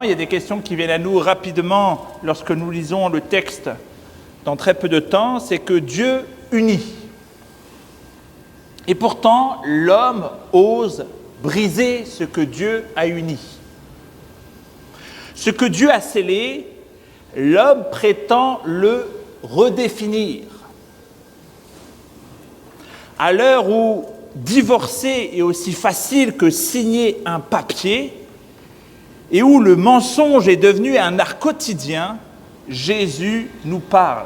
Il y a des questions qui viennent à nous rapidement lorsque nous lisons le texte dans très peu de temps, c'est que Dieu unit. Et pourtant, l'homme ose briser ce que Dieu a uni. Ce que Dieu a scellé, l'homme prétend le redéfinir. À l'heure où divorcer est aussi facile que signer un papier, et où le mensonge est devenu un art quotidien, Jésus nous parle.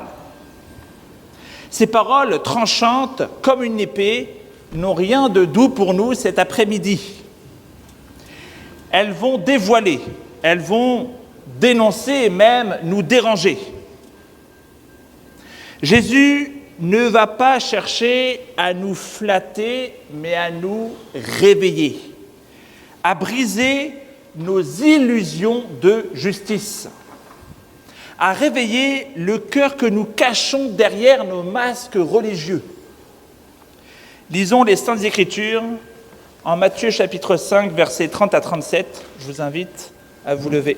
Ces paroles tranchantes comme une épée n'ont rien de doux pour nous cet après-midi. Elles vont dévoiler, elles vont dénoncer et même nous déranger. Jésus ne va pas chercher à nous flatter, mais à nous réveiller, à briser nos illusions de justice, à réveiller le cœur que nous cachons derrière nos masques religieux. Lisons les Saintes Écritures en Matthieu chapitre 5, versets 30 à 37. Je vous invite à vous lever.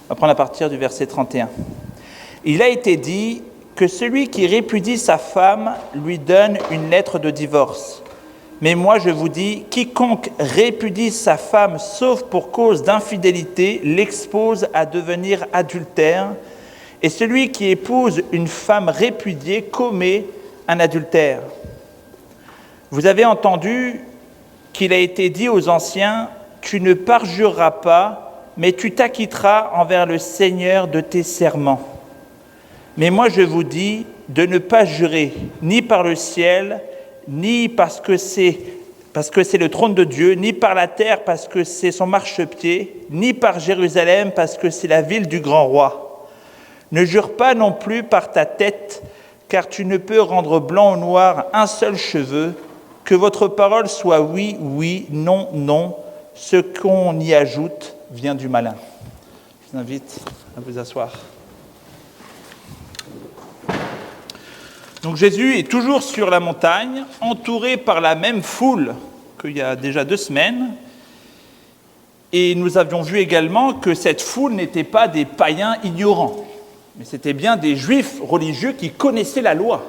On va prendre à partir du verset 31. Il a été dit que celui qui répudie sa femme lui donne une lettre de divorce. Mais moi je vous dis, quiconque répudie sa femme sauf pour cause d'infidélité l'expose à devenir adultère, et celui qui épouse une femme répudiée commet un adultère. Vous avez entendu qu'il a été dit aux anciens, tu ne parjureras pas, mais tu t'acquitteras envers le Seigneur de tes serments. Mais moi je vous dis de ne pas jurer, ni par le ciel, ni parce que c'est le trône de Dieu, ni par la terre parce que c'est son marchepied, ni par Jérusalem parce que c'est la ville du grand roi. Ne jure pas non plus par ta tête, car tu ne peux rendre blanc ou noir un seul cheveu, que votre parole soit oui, oui, non, non, ce qu'on y ajoute vient du malin. Je vous invite à vous asseoir. Donc Jésus est toujours sur la montagne, entouré par la même foule qu'il y a déjà 2 semaines. Et nous avions vu également que cette foule n'était pas des païens ignorants, mais c'était bien des juifs religieux qui connaissaient la loi.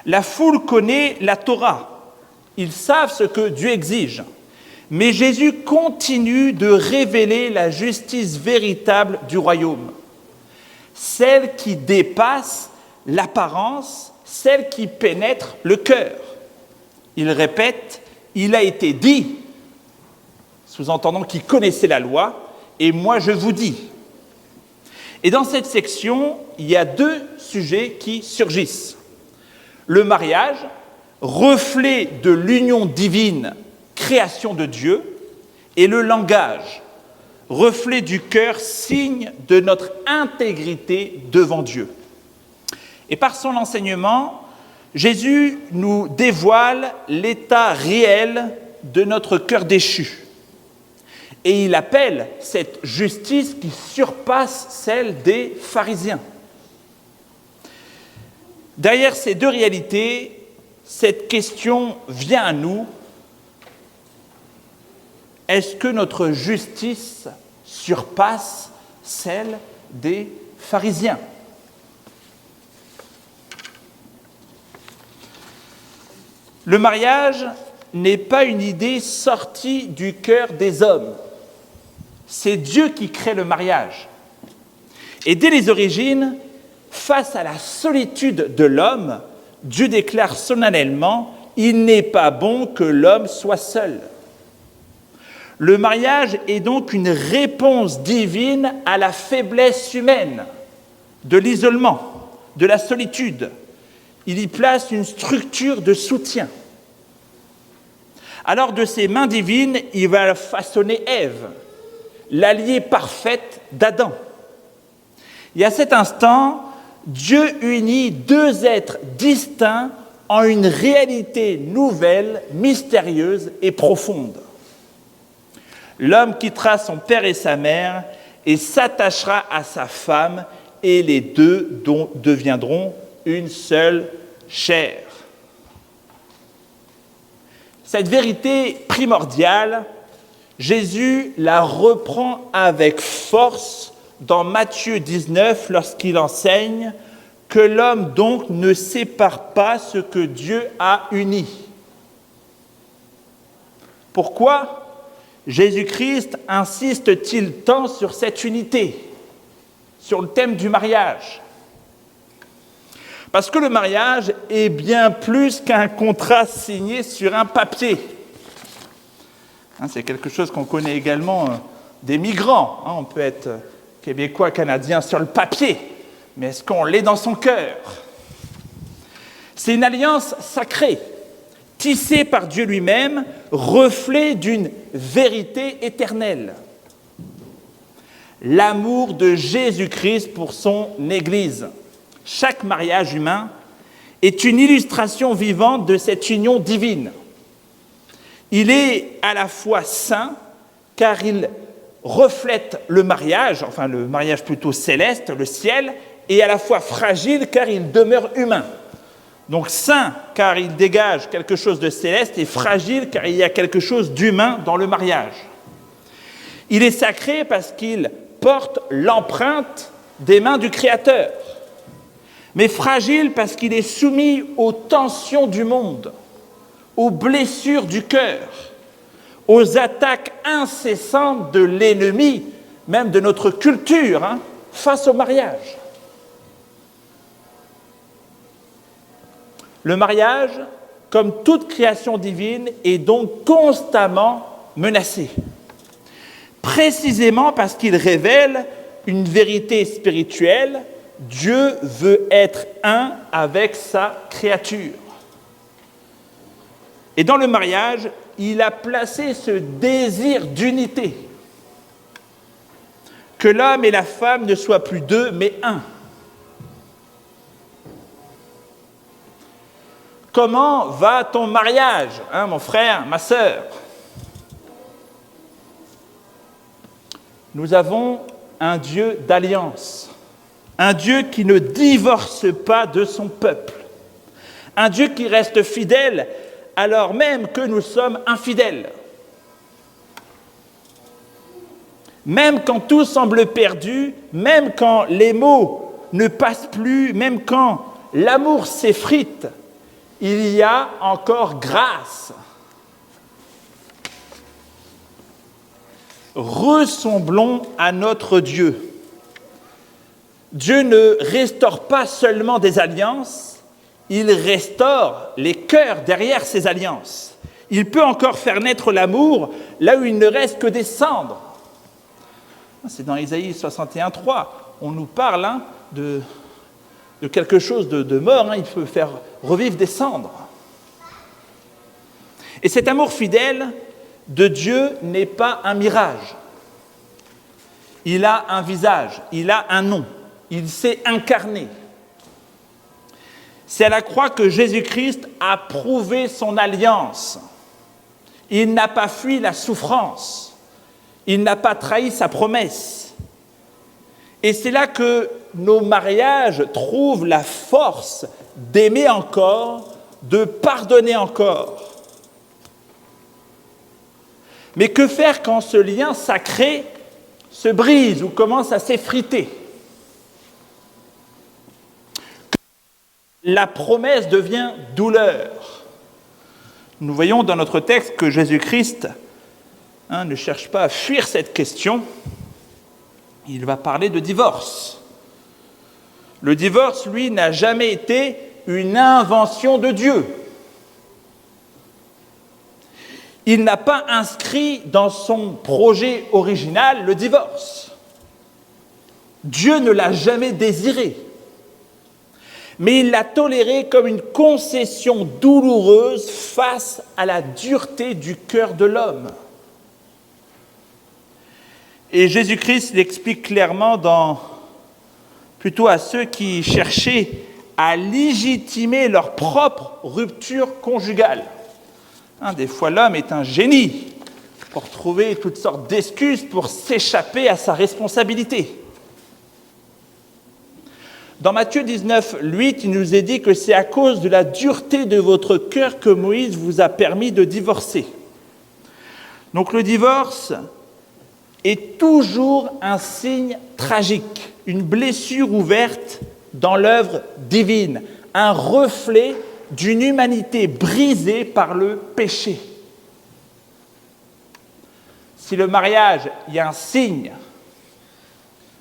La foule connaît la Torah. Ils savent ce que Dieu exige. Mais Jésus continue de révéler la justice véritable du royaume, celle qui dépasse l'apparence, celle qui pénètre le cœur. Il répète, il a été dit, sous-entendant qu'il connaissait la loi, et moi je vous dis. Et dans cette section, il y a 2 sujets qui surgissent. Le mariage, reflet de l'union divine, création de Dieu, et le langage, reflet du cœur, signe de notre intégrité devant Dieu. Et par son enseignement, Jésus nous dévoile l'état réel de notre cœur déchu. Et il appelle cette justice qui surpasse celle des pharisiens. Derrière ces 2 réalités, cette question vient à nous. Est-ce que notre justice surpasse celle des pharisiens ? Le mariage n'est pas une idée sortie du cœur des hommes. C'est Dieu qui crée le mariage. Et dès les origines, face à la solitude de l'homme, Dieu déclare solennellement « Il n'est pas bon que l'homme soit seul ». Le mariage est donc une réponse divine à la faiblesse humaine, de l'isolement, de la solitude. Il y place une structure de soutien. Alors de ses mains divines, il va façonner Ève, l'alliée parfaite d'Adam. Et à cet instant, Dieu unit 2 êtres distincts en une réalité nouvelle, mystérieuse et profonde. L'homme quittera son père et sa mère et s'attachera à sa femme, et les deux deviendront une seule chair. Cette vérité primordiale, Jésus la reprend avec force dans Matthieu 19 lorsqu'il enseigne que l'homme donc ne sépare pas ce que Dieu a uni. Pourquoi Jésus-Christ insiste-t-il tant sur cette unité, sur le thème du mariage? Parce que le mariage est bien plus qu'un contrat signé sur un papier. C'est quelque chose qu'on connaît également des migrants. On peut être québécois, canadien sur le papier, mais est-ce qu'on l'est dans son cœur? C'est une alliance sacrée, tissée par Dieu lui-même, reflet d'une vérité éternelle. L'amour de Jésus-Christ pour son Église. Chaque mariage humain est une illustration vivante de cette union divine. Il est à la fois saint, car il reflète le mariage plutôt céleste, le ciel, et à la fois fragile, car il demeure humain. Donc saint, car il dégage quelque chose de céleste, et fragile, car il y a quelque chose d'humain dans le mariage. Il est sacré parce qu'il porte l'empreinte des mains du Créateur, mais fragile parce qu'il est soumis aux tensions du monde, aux blessures du cœur, aux attaques incessantes de l'ennemi, même de notre culture, face au mariage. Le mariage, comme toute création divine, est donc constamment menacé, précisément parce qu'il révèle une vérité spirituelle. Dieu veut être un avec sa créature. Et dans le mariage, il a placé ce désir d'unité, que l'homme et la femme ne soient plus deux, mais un. Comment va ton mariage, mon frère, ma sœur? Nous avons un Dieu d'alliance, un Dieu qui ne divorce pas de son peuple, un Dieu qui reste fidèle alors même que nous sommes infidèles. Même quand tout semble perdu, même quand les mots ne passent plus, même quand l'amour s'effrite, il y a encore grâce. Ressemblons à notre Dieu. Dieu ne restaure pas seulement des alliances, il restaure les cœurs derrière ces alliances. Il peut encore faire naître l'amour là où il ne reste que des cendres. C'est dans Isaïe 61:3. On nous parle de quelque chose de mort. Il peut faire revivre des cendres. Et cet amour fidèle de Dieu n'est pas un mirage. Il a un visage, il a un nom, il s'est incarné. C'est à la croix que Jésus-Christ a prouvé son alliance. Il n'a pas fui la souffrance. Il n'a pas trahi sa promesse. Et c'est là que nos mariages trouvent la force d'aimer encore, de pardonner encore. Mais que faire quand ce lien sacré se brise ou commence à s'effriter? La promesse devient douleur. Nous voyons dans notre texte que Jésus-Christ ne cherche pas à fuir cette question. Il va parler de divorce. Le divorce, lui, n'a jamais été une invention de Dieu. Il n'a pas inscrit dans son projet original le divorce. Dieu ne l'a jamais désiré. Mais il l'a toléré comme une concession douloureuse face à la dureté du cœur de l'homme. Et Jésus-Christ l'explique clairement plutôt à ceux qui cherchaient à légitimer leur propre rupture conjugale. Des fois, l'homme est un génie pour trouver toutes sortes d'excuses pour s'échapper à sa responsabilité. Dans Matthieu 19, 8, il nous est dit que c'est à cause de la dureté de votre cœur que Moïse vous a permis de divorcer. Donc le divorce est toujours un signe tragique, une blessure ouverte dans l'œuvre divine, un reflet d'une humanité brisée par le péché. Si le mariage est un signe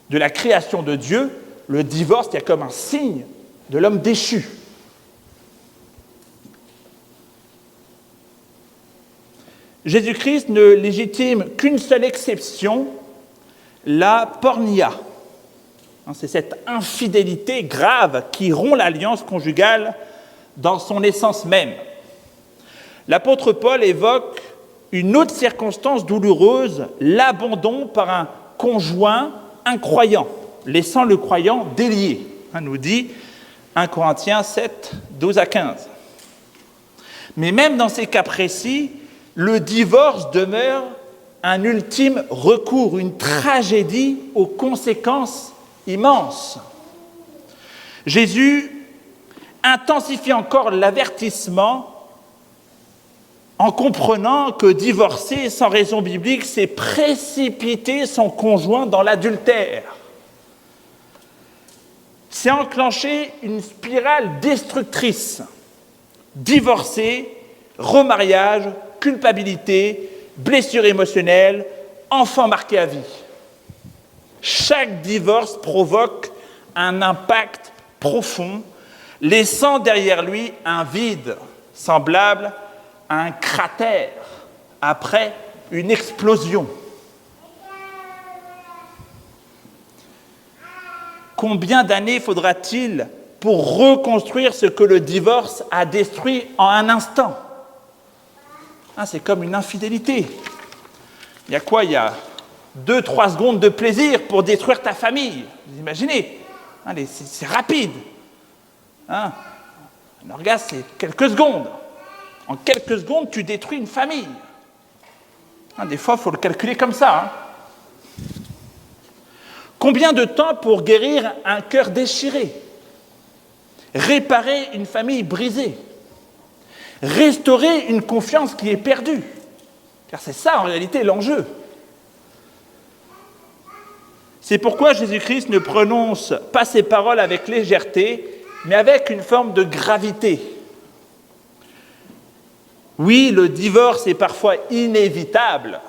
de la création de Dieu, le divorce est comme un signe de l'homme déchu. Jésus-Christ ne légitime qu'une seule exception, la pornia. C'est cette infidélité grave qui rompt l'alliance conjugale dans son essence même. L'apôtre Paul évoque une autre circonstance douloureuse, l'abandon par un conjoint incroyant, laissant le croyant délié, nous dit 1 Corinthiens 7, 12 à 15. Mais même dans ces cas précis, le divorce demeure un ultime recours, une tragédie aux conséquences immenses. Jésus intensifie encore l'avertissement en comprenant que divorcer sans raison biblique, c'est précipiter son conjoint dans l'adultère. C'est enclencher une spirale destructrice. Divorcer, remariage, culpabilité, blessure émotionnelle, enfant marqué à vie. Chaque divorce provoque un impact profond, laissant derrière lui un vide semblable à un cratère après une explosion. Combien d'années faudra-t-il pour reconstruire ce que le divorce a détruit en un instant ? C'est comme une infidélité. Il y a quoi ? Il y a 2-3 secondes de plaisir pour détruire ta famille. Vous imaginez ? C'est rapide. Un orgasme, c'est quelques secondes. En quelques secondes, tu détruis une famille. Des fois, il faut le calculer comme ça. Combien de temps pour guérir un cœur déchiré ? Réparer une famille brisée ? Restaurer une confiance qui est perdue ? Car c'est ça, en réalité, l'enjeu. C'est pourquoi Jésus-Christ ne prononce pas ses paroles avec légèreté, mais avec une forme de gravité. Oui, le divorce est parfois inévitable,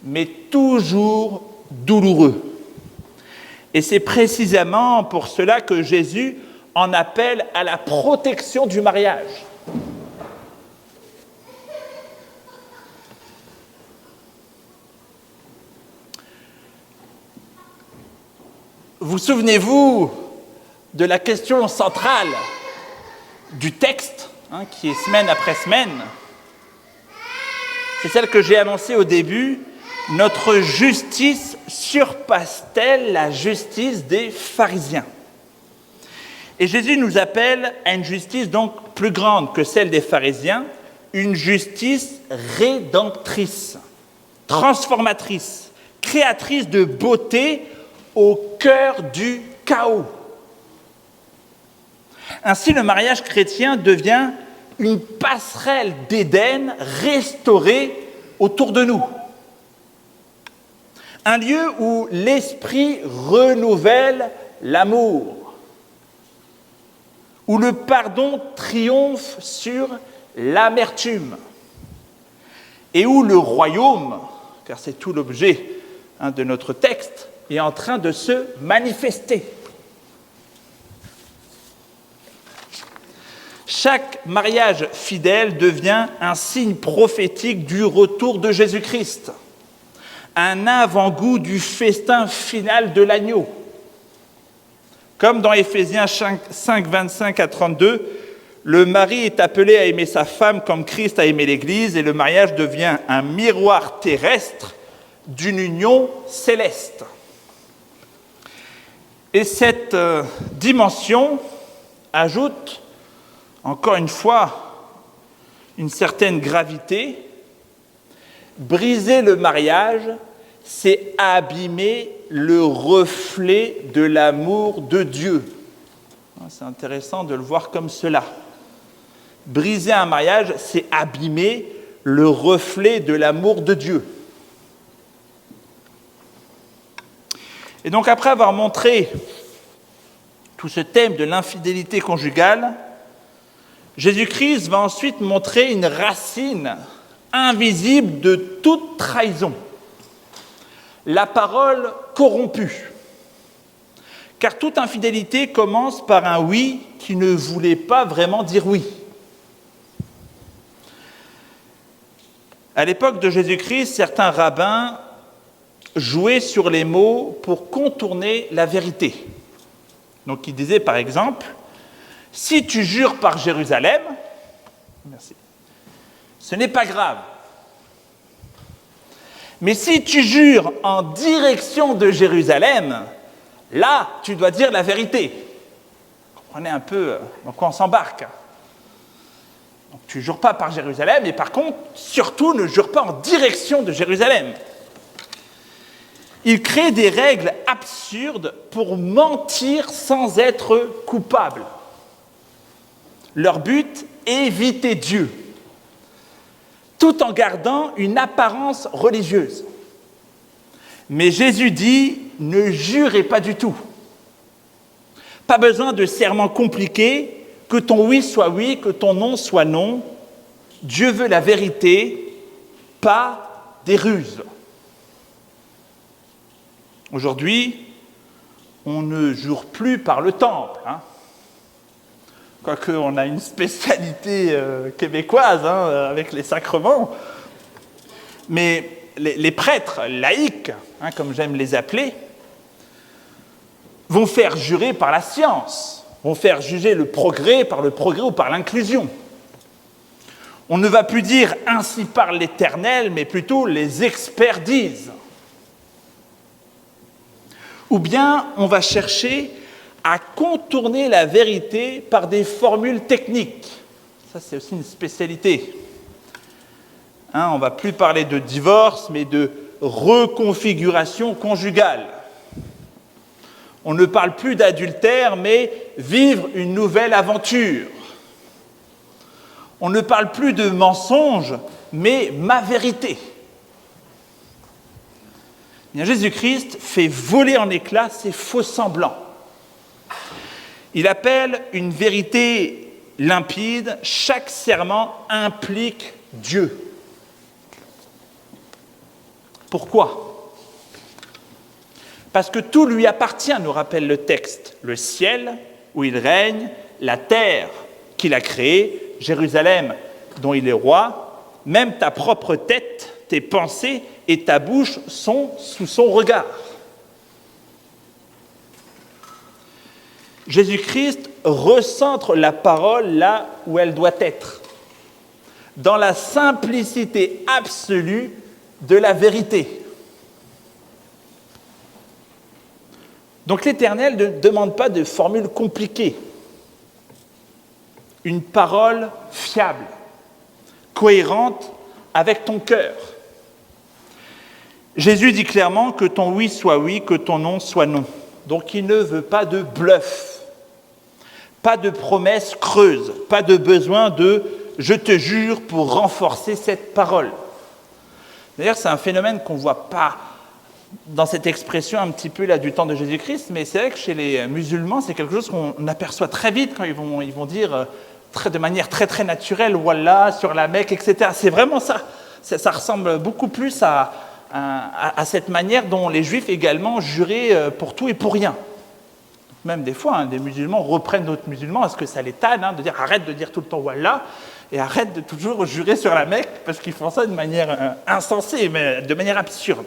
mais toujours douloureux. Et c'est précisément pour cela que Jésus en appelle à la protection du mariage. Vous souvenez-vous de la question centrale du texte, qui est semaine après semaine ? C'est celle que j'ai annoncée au début. Notre justice surpasse-t-elle la justice des pharisiens ? Et Jésus nous appelle à une justice donc plus grande que celle des pharisiens, une justice rédemptrice, transformatrice, créatrice de beauté au cœur du chaos. Ainsi, le mariage chrétien devient une passerelle d'Éden restaurée autour de nous. Un lieu où l'esprit renouvelle l'amour, où le pardon triomphe sur l'amertume, et où le royaume, car c'est tout l'objet de notre texte, est en train de se manifester. Chaque mariage fidèle devient un signe prophétique du retour de Jésus-Christ, un avant-goût du festin final de l'agneau. Comme dans Éphésiens 5, 25 à 32, le mari est appelé à aimer sa femme comme Christ a aimé l'Église, et le mariage devient un miroir terrestre d'une union céleste. Et cette dimension ajoute, encore une fois, une certaine gravité, Briser le mariage, c'est abîmer le reflet de l'amour de Dieu. C'est intéressant de le voir comme cela. Briser un mariage, c'est abîmer le reflet de l'amour de Dieu. Et donc après avoir montré tout ce thème de l'infidélité conjugale, Jésus-Christ va ensuite montrer une racine invisible de toute trahison. La parole corrompue. Car toute infidélité commence par un oui qui ne voulait pas vraiment dire oui. À l'époque de Jésus-Christ, certains rabbins jouaient sur les mots pour contourner la vérité. Donc ils disaient par exemple, si tu jures par Jérusalem, merci, ce n'est pas grave. Mais si tu jures en direction de Jérusalem, là, tu dois dire la vérité. Vous comprenez un peu dans quoi on s'embarque. Donc, tu ne jures pas par Jérusalem, et par contre, surtout, ne jure pas en direction de Jérusalem. Ils créent des règles absurdes pour mentir sans être coupables. Leur but, éviter Dieu, tout en gardant une apparence religieuse. Mais Jésus dit, ne jurez pas du tout. Pas besoin de serments compliqués, que ton oui soit oui, que ton non soit non. Dieu veut la vérité, pas des ruses. Aujourd'hui, on ne jure plus par le temple. Quoique on a une spécialité québécoise avec les sacrements. Mais les prêtres laïcs, comme j'aime les appeler, vont faire jurer par la science, vont faire juger le progrès ou par l'inclusion. On ne va plus dire « ainsi parle l'Éternel », mais plutôt « les experts disent ». Ou bien on va chercher à contourner la vérité par des formules techniques. Ça, c'est aussi une spécialité. On ne va plus parler de divorce, mais de reconfiguration conjugale. On ne parle plus d'adultère, mais vivre une nouvelle aventure. On ne parle plus de mensonge, mais ma vérité. Bien, Jésus-Christ fait voler en éclats ces faux semblants. Il appelle une vérité limpide, chaque serment implique Dieu. Pourquoi ? Parce que tout lui appartient, nous rappelle le texte. Le ciel, où il règne, la terre qu'il a créée, Jérusalem, dont il est roi, même ta propre tête, tes pensées et ta bouche sont sous son regard. Jésus-Christ recentre la parole là où elle doit être, dans la simplicité absolue de la vérité. Donc l'Éternel ne demande pas de formules compliquées. Une parole fiable, cohérente avec ton cœur. Jésus dit clairement que ton oui soit oui, que ton non soit non. Donc il ne veut pas de bluff, pas de promesses creuses, pas de besoin de « je te jure » pour renforcer cette parole. D'ailleurs, c'est un phénomène qu'on ne voit pas dans cette expression un petit peu là du temps de Jésus-Christ, mais c'est vrai que chez les musulmans, c'est quelque chose qu'on aperçoit très vite quand ils vont dire de manière très très naturelle « Wallah » sur la Mecque, etc. C'est vraiment ça. Ça ressemble beaucoup plus à cette manière dont les Juifs également juraient pour tout et pour rien. Même des fois, des musulmans reprennent d'autres musulmans parce que ça les tanne de dire « arrête de dire tout le temps Wallah » et arrête de toujours jurer sur la Mecque parce qu'ils font ça de manière insensée, mais de manière absurde.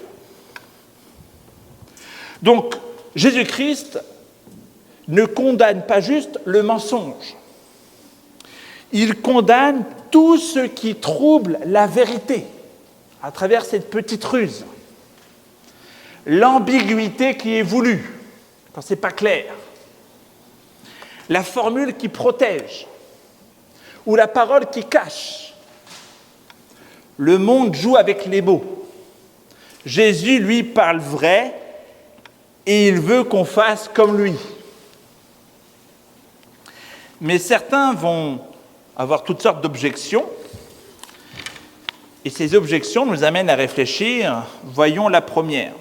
Donc, Jésus-Christ ne condamne pas juste le mensonge. Il condamne tout ce qui trouble la vérité à travers cette petite ruse. L'ambiguïté qui est voulue, quand ce n'est pas clair. La formule qui protège, ou la parole qui cache. Le monde joue avec les mots. Jésus, lui, parle vrai et il veut qu'on fasse comme lui. Mais certains vont avoir toutes sortes d'objections. Et ces objections nous amènent à réfléchir. Voyons la première.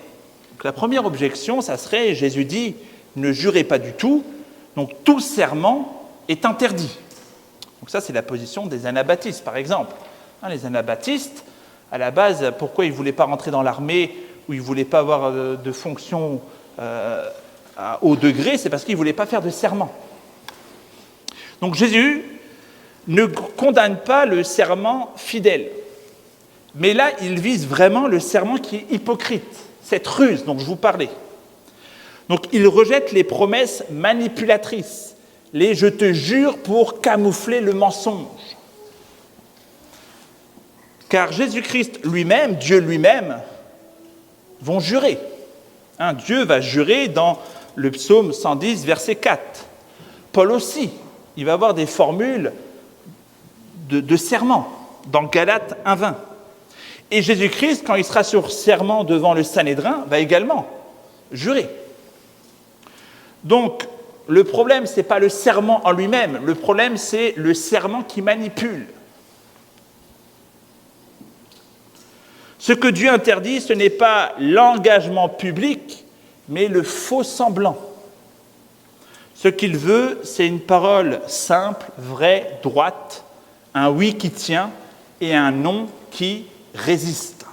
Donc, la première objection, ça serait, Jésus dit, ne jurez pas du tout, donc tout serment est interdit. Donc ça, c'est la position des anabaptistes, par exemple. Les anabaptistes, à la base, pourquoi ils ne voulaient pas rentrer dans l'armée ou ils ne voulaient pas avoir de fonction à haut degré, c'est parce qu'ils ne voulaient pas faire de serment. Donc Jésus ne condamne pas le serment fidèle. Mais là, il vise vraiment le serment qui est hypocrite, cette ruse dont je vous parlais. Donc, il rejette les promesses manipulatrices, les « je te jure » pour camoufler le mensonge. Car Jésus-Christ lui-même, Dieu lui-même, vont jurer. Dieu va jurer dans le psaume 110, verset 4. Paul aussi, il va avoir des formules de serment dans Galates 1,20. Et Jésus-Christ, quand il sera sur serment devant le Sanhédrin, va également jurer. Donc, le problème, ce n'est pas le serment en lui-même, le problème, c'est le serment qui manipule. Ce que Dieu interdit, ce n'est pas l'engagement public, mais le faux semblant. Ce qu'il veut, c'est une parole simple, vraie, droite, un oui qui tient et un non qui résiste.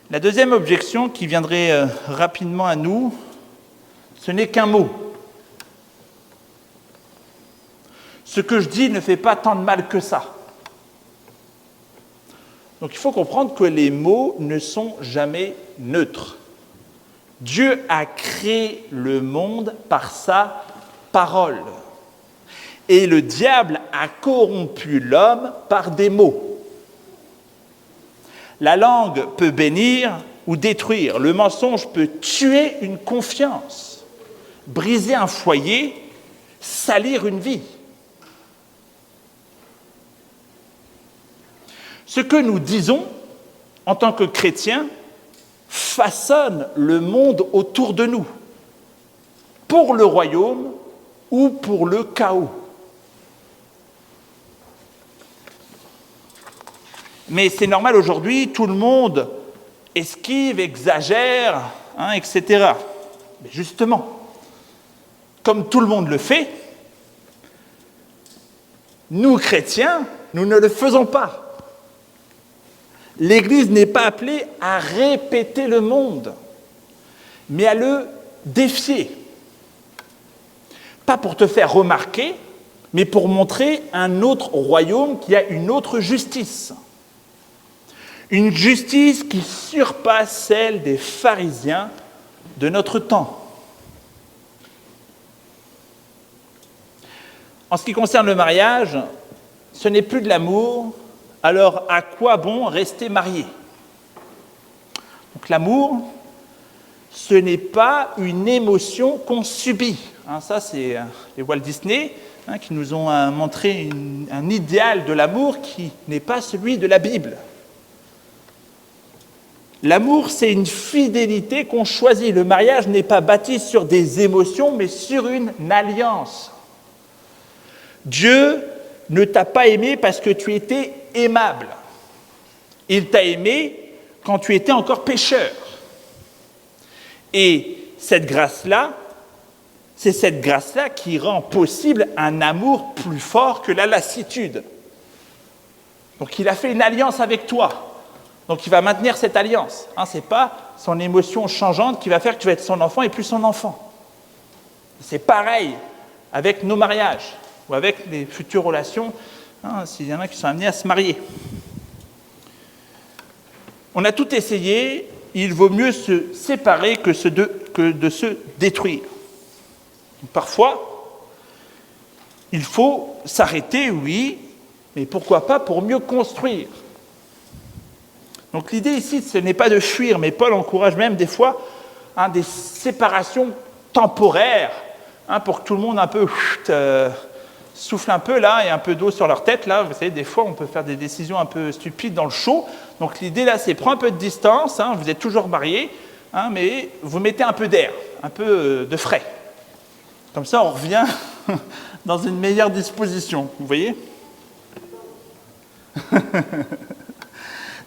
La deuxième objection qui viendrait rapidement à nous, ce n'est qu'un mot. Ce que je dis ne fait pas tant de mal que ça. Donc il faut comprendre que les mots ne sont jamais neutres. Dieu a créé le monde par sa parole. Et le diable a corrompu l'homme par des mots. La langue peut bénir ou détruire. Le mensonge peut tuer une confiance, briser un foyer, salir une vie. Ce que nous disons en tant que chrétiens façonne le monde autour de nous, pour le royaume ou pour le chaos. Mais c'est normal aujourd'hui, tout le monde esquive, exagère, etc. Mais justement, comme tout le monde le fait, nous chrétiens, nous ne le faisons pas. L'Église n'est pas appelée à répéter le monde, mais à le défier. Pas pour te faire remarquer, mais pour montrer un autre royaume qui a une autre justice. Une justice qui surpasse celle des pharisiens de notre temps. En ce qui concerne le mariage, ce n'est plus de l'amour, alors à quoi bon rester marié ? Donc l'amour, ce n'est pas une émotion qu'on subit. Ça, c'est les Walt Disney qui nous ont montré un idéal de l'amour qui n'est pas celui de la Bible. L'amour, c'est une fidélité qu'on choisit. Le mariage n'est pas bâti sur des émotions, mais sur une alliance. Dieu ne t'a pas aimé parce que tu étais aimable. Il t'a aimé quand tu étais encore pécheur. Et cette grâce-là, c'est cette grâce-là qui rend possible un amour plus fort que la lassitude. Donc il a fait une alliance avec toi. Donc il va maintenir cette alliance. Ce n'est pas son émotion changeante qui va faire que tu vas être son enfant et plus son enfant. C'est pareil avec nos mariages ou avec les futures relations, s'il y en a qui sont amenés à se marier. On a tout essayé, il vaut mieux se séparer que de se détruire. Parfois, il faut s'arrêter, oui, mais pourquoi pas pour mieux construire. Donc l'idée ici, ce n'est pas de fuir, mais Paul encourage même des fois des séparations temporaires, pour que tout le monde un peu souffle un peu là et un peu d'eau sur leur tête. Là, vous savez, des fois, on peut faire des décisions un peu stupides dans le chaud. Donc l'idée là, c'est prendre un peu de distance. Vous êtes toujours mariés, mais vous mettez un peu d'air, un peu de frais. Comme ça, on revient dans une meilleure disposition. Vous voyez ?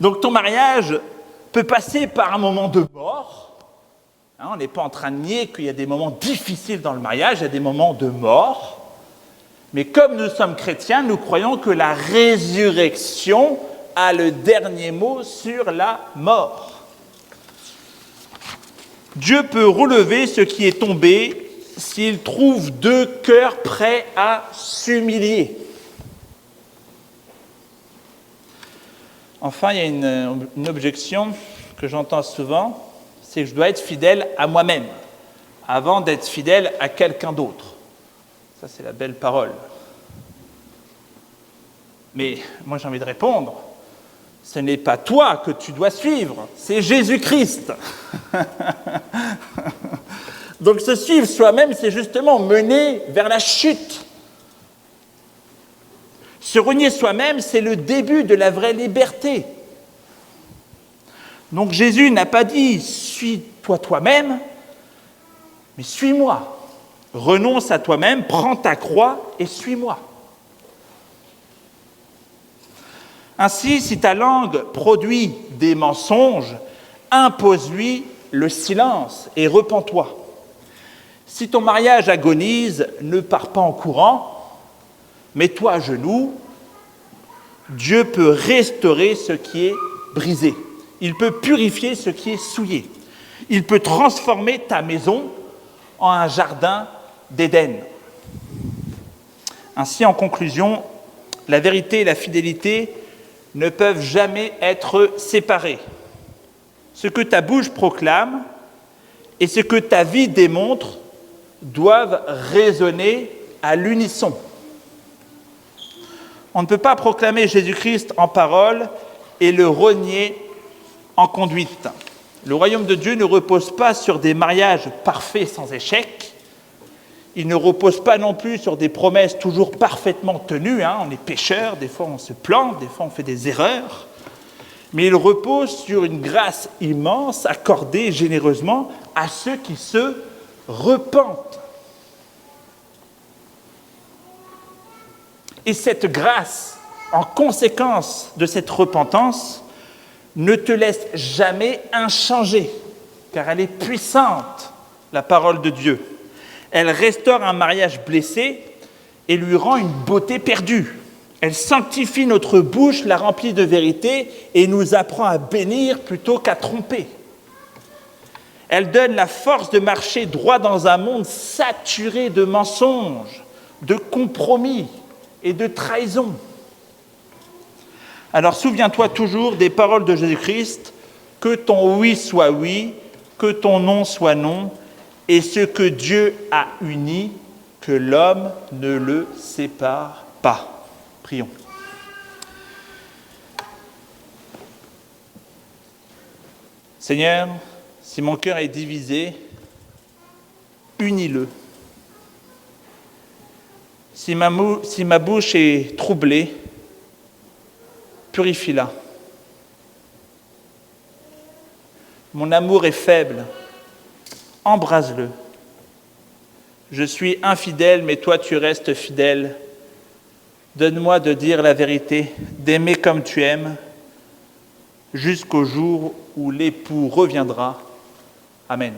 Donc ton mariage peut passer par un moment de mort. On n'est pas en train de nier qu'il y a des moments difficiles dans le mariage, il y a des moments de mort. Mais comme nous sommes chrétiens, nous croyons que la résurrection a le dernier mot sur la mort. Dieu peut relever ce qui est tombé s'il trouve deux cœurs prêts à s'humilier. Enfin, il y a une objection que j'entends souvent, c'est que je dois être fidèle à moi-même avant d'être fidèle à quelqu'un d'autre. Ça, c'est la belle parole. Mais moi, j'ai envie de répondre, ce n'est pas toi que tu dois suivre, c'est Jésus-Christ. Donc, se suivre soi-même, c'est justement mener vers la chute. Se renier soi-même, c'est le début de la vraie liberté. Donc, Jésus n'a pas dit « suis-toi toi-même », mais « suis-moi ». Renonce à toi-même, prends ta croix et suis-moi. Ainsi, si ta langue produit des mensonges, impose-lui le silence et repens-toi. Si ton mariage agonise, ne pars pas en courant, mets-toi à genoux. Dieu peut restaurer ce qui est brisé. Il peut purifier ce qui est souillé. Il peut transformer ta maison en un jardin d'Éden. Ainsi, en conclusion, la vérité et la fidélité ne peuvent jamais être séparées. Ce que ta bouche proclame et ce que ta vie démontre doivent résonner à l'unisson. On ne peut pas proclamer Jésus-Christ en parole et le renier en conduite. Le royaume de Dieu ne repose pas sur des mariages parfaits sans échec. Il ne repose pas non plus sur des promesses toujours parfaitement tenues. On est pécheurs, des fois on se plante, des fois on fait des erreurs. Mais il repose sur une grâce immense accordée généreusement à ceux qui se repentent. Et cette grâce, en conséquence de cette repentance, ne te laisse jamais inchangé, car elle est puissante, la parole de Dieu. Elle restaure un mariage blessé et lui rend une beauté perdue. Elle sanctifie notre bouche, la remplit de vérité et nous apprend à bénir plutôt qu'à tromper. Elle donne la force de marcher droit dans un monde saturé de mensonges, de compromis et de trahison. Alors souviens-toi toujours des paroles de Jésus-Christ, que ton oui soit oui, que ton non soit non, et ce que Dieu a uni, que l'homme ne le sépare pas. Prions. Seigneur, si mon cœur est divisé, unis-le. Si ma bouche est troublée, purifie-la. Mon amour est faible, embrase-le. Je suis infidèle, mais toi tu restes fidèle. Donne-moi de dire la vérité, d'aimer comme tu aimes, jusqu'au jour où l'époux reviendra. Amen.